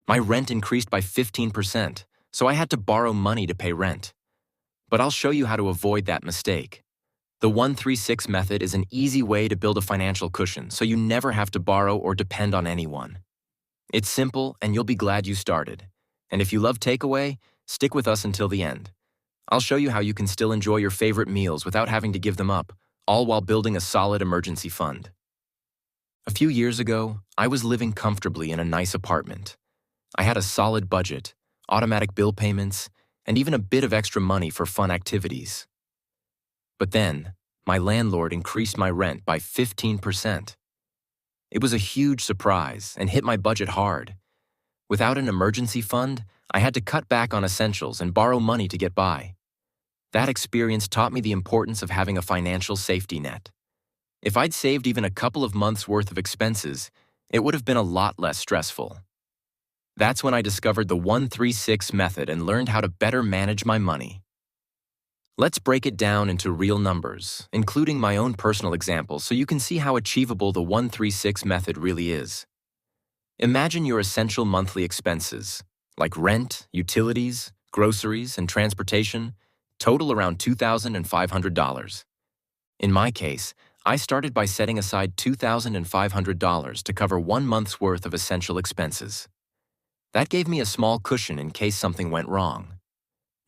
My rent increased by 15%, so I had to borrow money to pay rent. But I'll show you how to avoid that mistake. The 136 method is an easy way to build a financial cushion so you never have to borrow or depend on anyone. It's simple and you'll be glad you started. And if you love takeaway, stick with us until the end. I'll show you how you can still enjoy your favorite meals without having to give them up, all while building a solid emergency fund. A few years ago, I was living comfortably in a nice apartment. I had a solid budget, automatic bill payments, and even a bit of extra money for fun activities. But then, my landlord increased my rent by 15%. It was a huge surprise and hit my budget hard. Without an emergency fund, I had to cut back on essentials and borrow money to get by. That experience taught me the importance of having a financial safety net. If I'd saved even a couple of months' worth of expenses, it would have been a lot less stressful. That's when I discovered the 136 method and learned how to better manage my money. Let's break it down into real numbers, including my own personal example, so you can see how achievable the 136 method really is. Imagine your essential monthly expenses, like rent, utilities, groceries, and transportation, total around $2,500. In my case, I started by setting aside $2,500 to cover 1 month's worth of essential expenses. That gave me a small cushion in case something went wrong.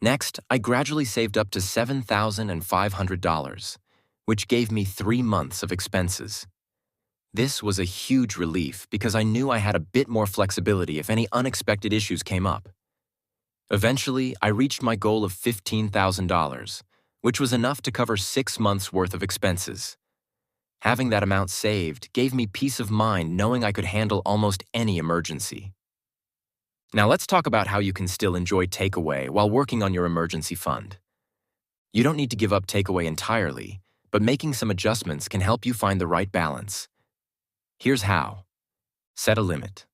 Next, I gradually saved up to $7,500, which gave me 3 months of expenses. This was a huge relief because I knew I had a bit more flexibility if any unexpected issues came up. Eventually, I reached my goal of $15,000, which was enough to cover 6 months' worth of expenses. Having that amount saved gave me peace of mind knowing I could handle almost any emergency. Now let's talk about how you can still enjoy takeaway while working on your emergency fund. You don't need to give up takeaway entirely, but making some adjustments can help you find the right balance. Here's how. Set a limit.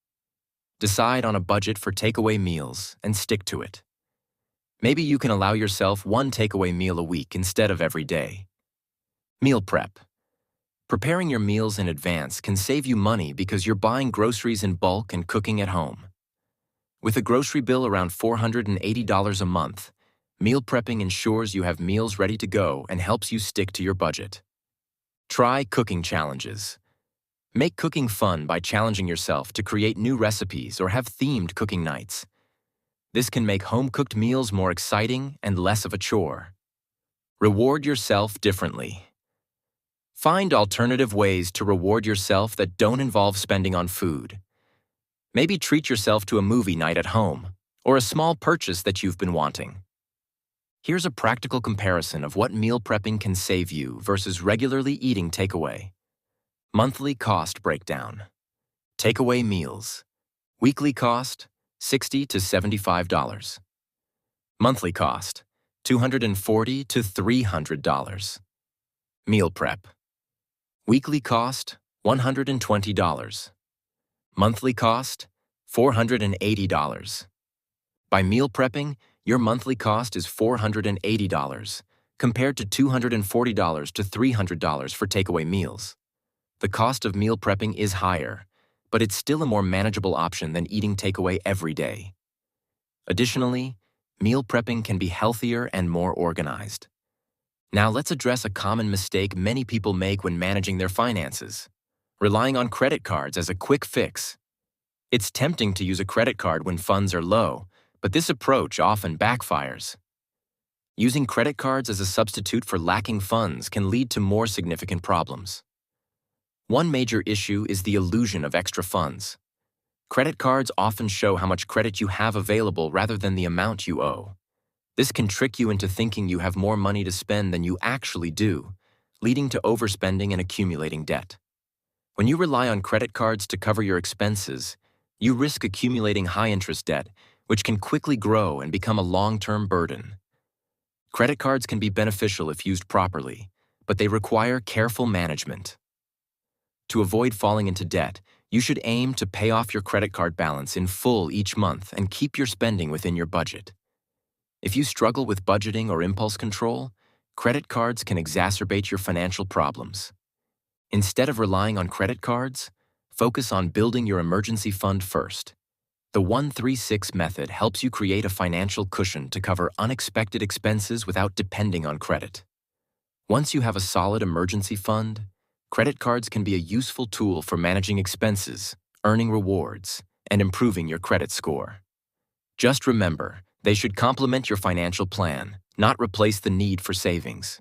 Decide on a budget for takeaway meals and stick to it. Maybe you can allow yourself 1 takeaway meal a week instead of every day. Meal prep. Preparing your meals in advance can save you money because you're buying groceries in bulk and cooking at home. With a grocery bill around $480 a month, meal prepping ensures you have meals ready to go and helps you stick to your budget. Try cooking challenges. Make cooking fun by challenging yourself to create new recipes or have themed cooking nights. This can make home-cooked meals more exciting and less of a chore. Reward yourself differently. Find alternative ways to reward yourself that don't involve spending on food. Maybe treat yourself to a movie night at home, or a small purchase that you've been wanting. Here's a practical comparison of what meal prepping can save you versus regularly eating takeaway. Monthly cost breakdown. Takeaway meals. Weekly cost, $60 to $75. Monthly cost, $240 to $300. Meal prep. Weekly cost, $120. Monthly cost, $480. By meal prepping, your monthly cost is $480, compared to $240 to $300 for takeaway meals. The cost of meal prepping is higher, but it's still a more manageable option than eating takeaway every day. Additionally, meal prepping can be healthier and more organized. Now let's address a common mistake many people make when managing their finances: relying on credit cards as a quick fix. It's tempting to use a credit card when funds are low, but this approach often backfires. Using credit cards as a substitute for lacking funds can lead to more significant problems. One major issue is the illusion of extra funds. Credit cards often show how much credit you have available rather than the amount you owe. This can trick you into thinking you have more money to spend than you actually do, leading to overspending and accumulating debt. When you rely on credit cards to cover your expenses, you risk accumulating high-interest debt, which can quickly grow and become a long-term burden. Credit cards can be beneficial if used properly, but they require careful management. To avoid falling into debt, you should aim to pay off your credit card balance in full each month and keep your spending within your budget. If you struggle with budgeting or impulse control, credit cards can exacerbate your financial problems. Instead of relying on credit cards, focus on building your emergency fund first. The 1-3-6 method helps you create a financial cushion to cover unexpected expenses without depending on credit. Once you have a solid emergency fund, credit cards can be a useful tool for managing expenses, earning rewards, and improving your credit score. Just remember, they should complement your financial plan, not replace the need for savings.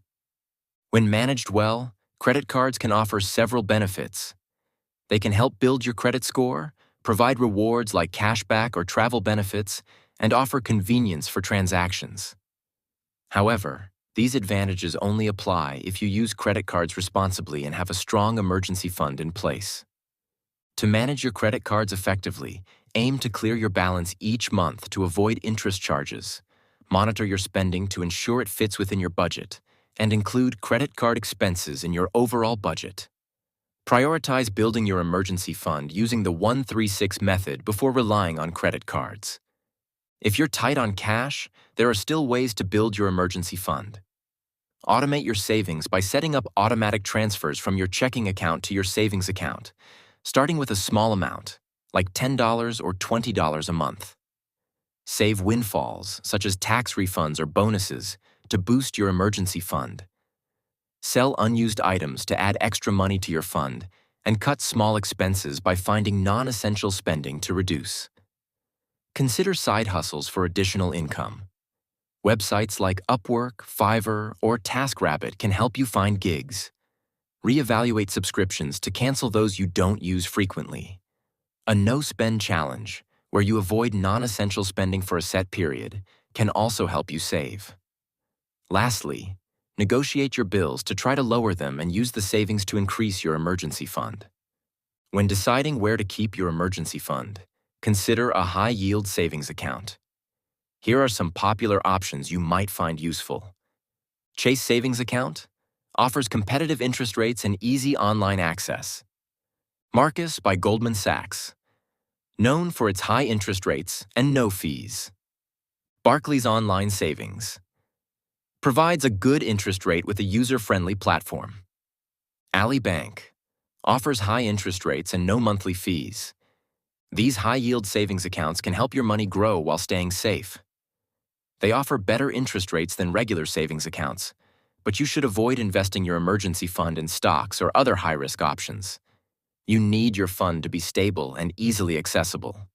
When managed well, credit cards can offer several benefits. They can help build your credit score, provide rewards like cashback or travel benefits, and offer convenience for transactions. However, these advantages only apply if you use credit cards responsibly and have a strong emergency fund in place. To manage your credit cards effectively, aim to clear your balance each month to avoid interest charges, monitor your spending to ensure it fits within your budget, and include credit card expenses in your overall budget. Prioritize building your emergency fund using the 1-3-6 method before relying on credit cards. If you're tight on cash, there are still ways to build your emergency fund. Automate your savings by setting up automatic transfers from your checking account to your savings account, starting with a small amount, like $10 or $20 a month. Save windfalls, such as tax refunds or bonuses, to boost your emergency fund. Sell unused items to add extra money to your fund, and cut small expenses by finding non-essential spending to reduce. Consider side hustles for additional income. Websites like Upwork, Fiverr, or TaskRabbit can help you find gigs. Reevaluate subscriptions to cancel those you don't use frequently. A no-spend challenge, where you avoid non-essential spending for a set period, can also help you save. Lastly, negotiate your bills to try to lower them and use the savings to increase your emergency fund. When deciding where to keep your emergency fund, consider a high-yield savings account. Here are some popular options you might find useful. Chase Savings Account offers competitive interest rates and easy online access. Marcus by Goldman Sachs, known for its high interest rates and no fees. Barclays Online Savings provides a good interest rate with a user-friendly platform. Ali Bank offers high interest rates and no monthly fees. These high-yield savings accounts can help your money grow while staying safe. They offer better interest rates than regular savings accounts, but you should avoid investing your emergency fund in stocks or other high-risk options. You need your fund to be stable and easily accessible.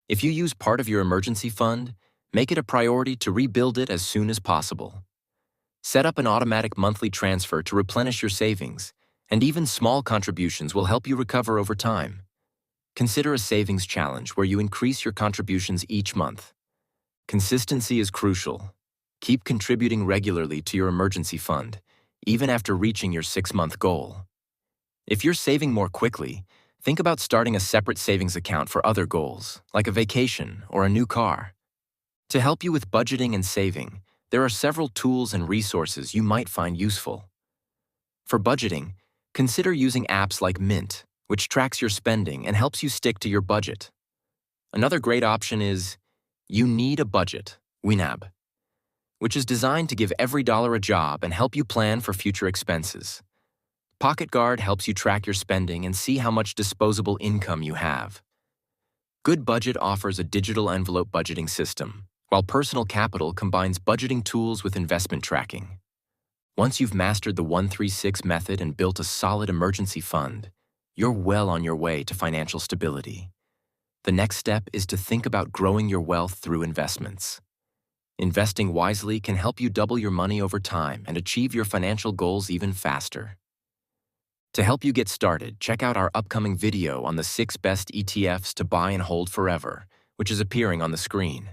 If you use part of your emergency fund, make it a priority to rebuild it as soon as possible. Set up an automatic monthly transfer to replenish your savings, and even small contributions will help you recover over time. Consider a savings challenge where you increase your contributions each month. Consistency is crucial. Keep contributing regularly to your emergency fund, even after reaching your 6-month goal. If you're saving more quickly, think about starting a separate savings account for other goals, like a vacation or a new car. To help you with budgeting and saving, there are several tools and resources you might find useful. For budgeting, consider using apps like Mint, which tracks your spending and helps you stick to your budget. Another great option is You Need a Budget, WINAB, which is designed to give every dollar a job and help you plan for future expenses. Pocket Guard helps you track your spending and see how much disposable income you have. Good Budget offers a digital envelope budgeting system, while Personal Capital combines budgeting tools with investment tracking. Once you've mastered the 1-3-6 method and built a solid emergency fund, you're well on your way to financial stability. The next step is to think about growing your wealth through investments. Investing wisely can help you double your money over time and achieve your financial goals even faster. To help you get started, check out our upcoming video on the 6 best ETFs to buy and hold forever, which is appearing on the screen.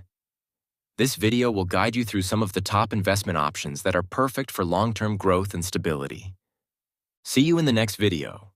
This video will guide you through some of the top investment options that are perfect for long-term growth and stability. See you in the next video.